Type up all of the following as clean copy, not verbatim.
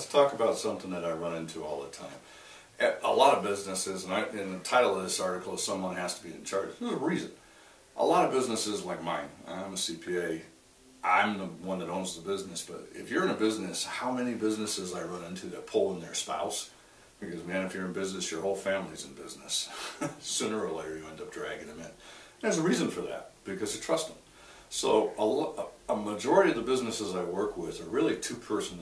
let's talk about something that I run into all the time. A lot of businesses, and the title of this article is Someone Has to Be in Charge. There's a reason. A lot of businesses like mine, I'm a CPA, I'm the one that owns the business, but if you're in a business, how many businesses I run into that pull in their spouse? Because man, if you're in business, your whole family's in business. Sooner or later you end up dragging them in. There's a reason for that, because you trust them. So a majority of the businesses I work with are really two-person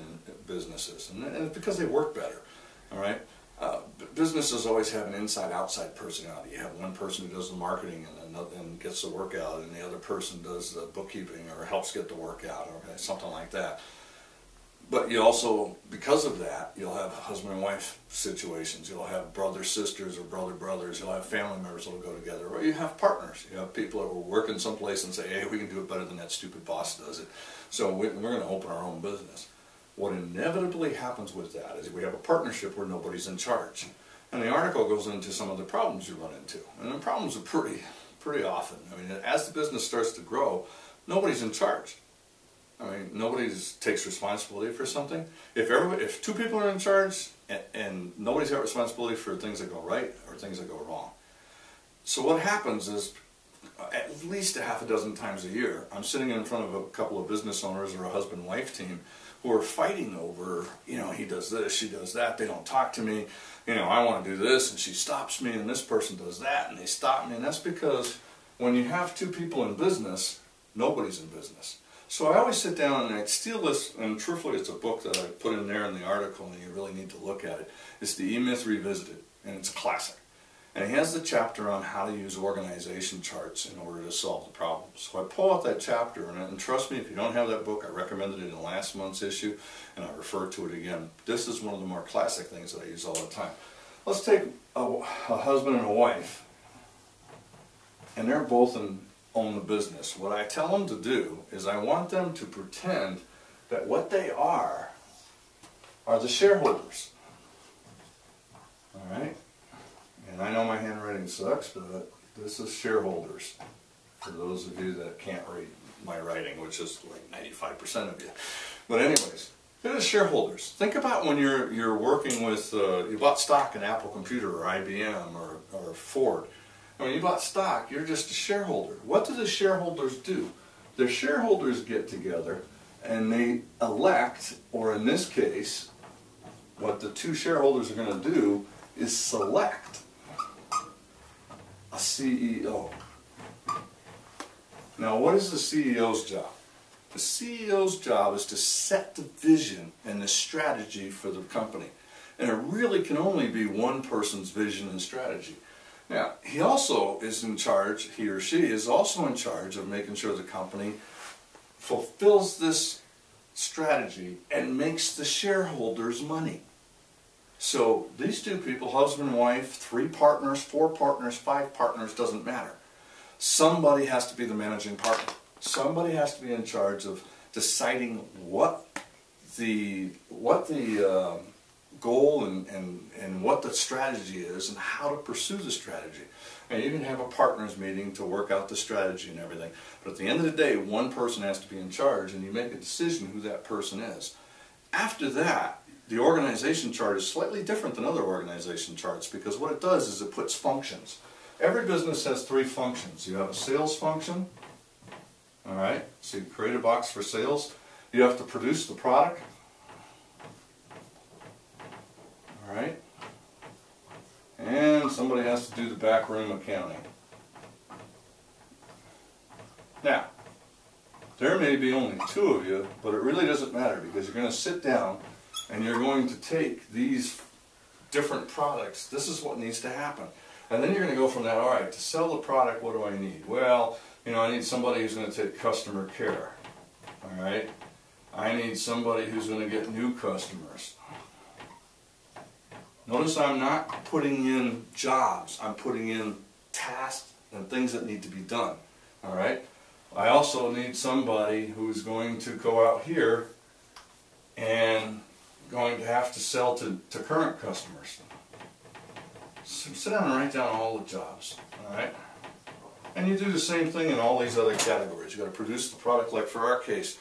businesses, and it's because they work better, all right? Businesses always have an inside-outside personality. You have one person who does the marketing and gets the work out, and the other person does the bookkeeping or helps get the work out, or something like that. But you also, because of that, you'll have husband and wife situations. You'll have brother sisters or brother brothers. You'll have family members that will go together. Or you have partners. You have people that will work in some place and say, hey, we can do it better than that stupid boss does it. So we're going to open our own business. What inevitably happens with that is we have a partnership where nobody's in charge. And the article goes into some of the problems you run into. And the problems are pretty often. I mean, as the business starts to grow, nobody's in charge. I mean, nobody takes responsibility for something. If two people are in charge and nobody's got responsibility for things that go right or things that go wrong. So what happens is, at least a half a dozen times a year, I'm sitting in front of a couple of business owners or a husband-wife team who are fighting over, you know, he does this, she does that, they don't talk to me, you know, I want to do this and she stops me, and this person does that and they stop me. And that's because when you have two people in business, nobody's in business. So I always sit down and I steal this, and truthfully it's a book that I put in there in the article and you really need to look at it. It's the E-Myth Revisited, and it's a classic. And he has the chapter on how to use organization charts in order to solve the problems. So I pull out that chapter, and trust me, if you don't have that book, I recommended it in last month's issue, and I refer to it again. This is one of the more classic things that I use all the time. Let's take a husband and a wife, and they're both own the business. What I tell them to do is I want them to pretend that what they are the shareholders. All right? And I know my handwriting sucks, but this is shareholders. For those of you that can't read my writing, which is like 95% of you. But anyways, they're the shareholders. Think about when you're working with, you bought stock in Apple Computer or IBM or Ford. And when you bought stock, you're just a shareholder. What do the shareholders do? The shareholders get together and they elect, or in this case, what the two shareholders are going to do is select a CEO. Now, what is the CEO's job? The CEO's job is to set the vision and the strategy for the company. And it really can only be one person's vision and strategy. Now, he also is in charge, he or she is also in charge of making sure the company fulfills this strategy and makes the shareholders money. So these two people, husband and wife, 3 partners, 4 partners, 5 partners, doesn't matter. Somebody has to be the managing partner. Somebody has to be in charge of deciding what the goal and what the strategy is and how to pursue the strategy. And you can have a partners meeting to work out the strategy and everything. But at the end of the day, one person has to be in charge, and you make a decision who that person is. After that, the organization chart is slightly different than other organization charts, because what it does is it puts functions. Every business has 3 functions. You have a sales function, all right? So you create a box for sales. You have to produce the product, all right? And somebody has to do the backroom accounting. Now, there may be only 2 of you, but it really doesn't matter, because you're going to sit down and you're going to take these different products. This is what needs to happen. And then you're going to go from that, all right, to sell the product, what do I need? Well, you know, I need somebody who's going to take customer care. All right? I need somebody who's going to get new customers. Notice I'm not putting in jobs. I'm putting in tasks and things that need to be done. All right? I also need somebody who's going to go out here and going to have to sell to current customers. So sit down and write down all the jobs, all right? And you do the same thing in all these other categories. You've got to produce the product, like for our case,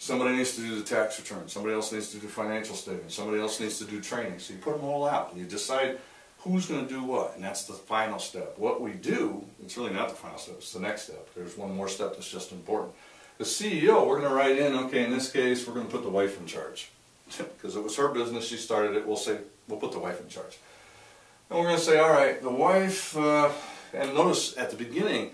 Somebody needs to do the tax return. Somebody else needs to do financial statements. Somebody else needs to do training. So you put them all out and you decide who's going to do what, and that's the final step. What we do, it's really not the final step, it's the next step. There's one more step that's just important. The CEO, we're going to write in, okay, in this case, we're going to put the wife in charge. Because it was her business, she started it, we'll put the wife in charge. And we're going to say, all right, the wife, and notice at the beginning,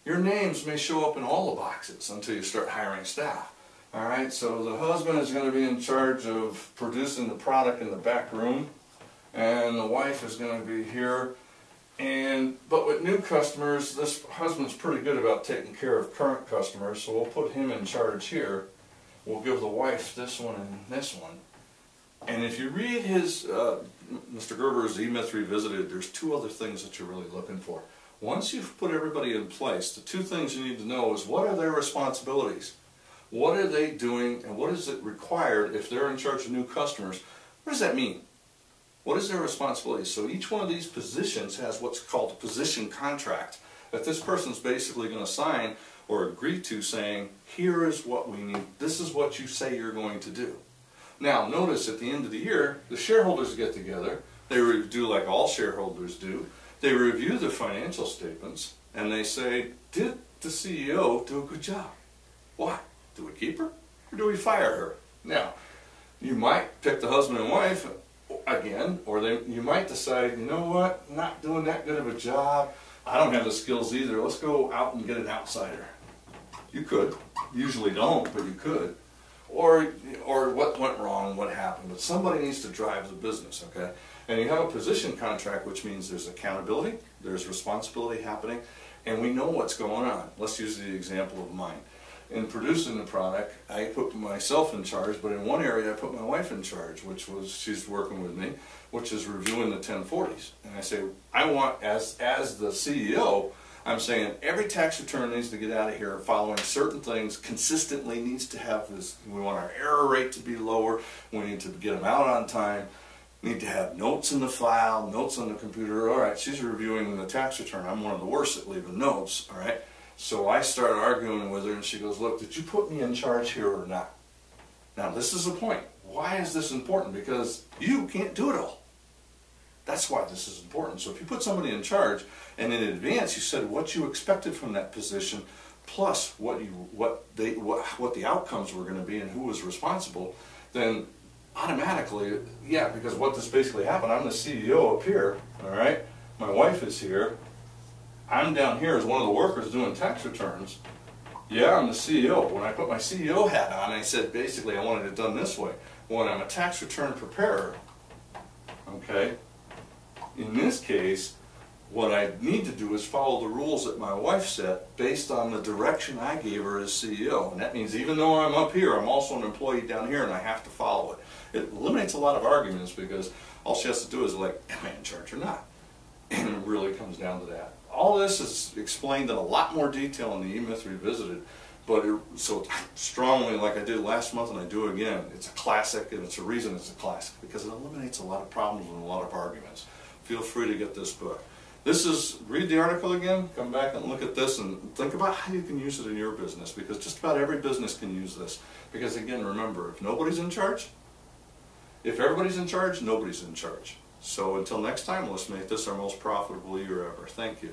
your names may show up in all the boxes until you start hiring staff. All right, so the husband is going to be in charge of producing the product in the back room, and the wife is going to be here. But with new customers, this husband's pretty good about taking care of current customers, so we'll put him in charge here. We'll give the wife this one and this one. And if you read his, Mr. Gerber's E-Myth Revisited, there's two other things that you're really looking for. Once you've put everybody in place, the two things you need to know is what are their responsibilities? What are they doing, and what is it required if they're in charge of new customers? What does that mean? What is their responsibility? So each one of these positions has what's called a position contract that this person's basically going to sign or agree to, saying, here is what we need, this is what you say you're going to do. Now notice at the end of the year, the shareholders get together, they do like all shareholders do, they review the financial statements, and they say, did the CEO do a good job? Why? Do we keep her or do we fire her? Now, you might pick the husband and wife again, or you might decide, you know what, not doing that good of a job, I don't have the skills either, let's go out and get an outsider. You could, usually don't, but you could. Or what went wrong, what happened, but somebody needs to drive the business, okay? And you have a position contract, which means there's accountability, there's responsibility happening, and we know what's going on. Let's use the example of mine. In producing the product, I put myself in charge, but in one area I put my wife in charge, which was, she's working with me, which is reviewing the 1040s. And I say, I want, as the CEO, I'm saying every tax return needs to get out of here following certain things, consistently needs to have this, we want our error rate to be lower, we need to get them out on time, need to have notes in the file, notes on the computer. All right, she's reviewing the tax return. I'm one of the worst at leaving notes, all right? So I start arguing with her and she goes, look, did you put me in charge here or not? Now this is the point. Why is this important? Because you can't do it all. That's why this is important. So if you put somebody in charge and in advance you said what you expected from that position plus what the outcomes were going to be and who was responsible, then automatically, yeah, because what this basically happened, I'm the CEO up here, all right? My wife is here. I'm down here as one of the workers doing tax returns. Yeah, I'm the CEO. When I put my CEO hat on, I said basically I wanted it done this way. When I'm a tax return preparer, okay, in this case, what I need to do is follow the rules that my wife set based on the direction I gave her as CEO. And that means even though I'm up here, I'm also an employee down here and I have to follow it. It eliminates a lot of arguments because all she has to do is like, am I in charge or not? And it really comes down to that. All this is explained in a lot more detail in the E-Myth Revisited, but so strongly like I did last month and I do again, it's a classic, and it's a reason it's a classic, because it eliminates a lot of problems and a lot of arguments. Feel free to get this book. This is, read the article again, come back and look at this and think about how you can use it in your business, because just about every business can use this. Because again, remember, if nobody's in charge, if everybody's in charge, nobody's in charge. So until next time, let's make this our most profitable year ever. Thank you.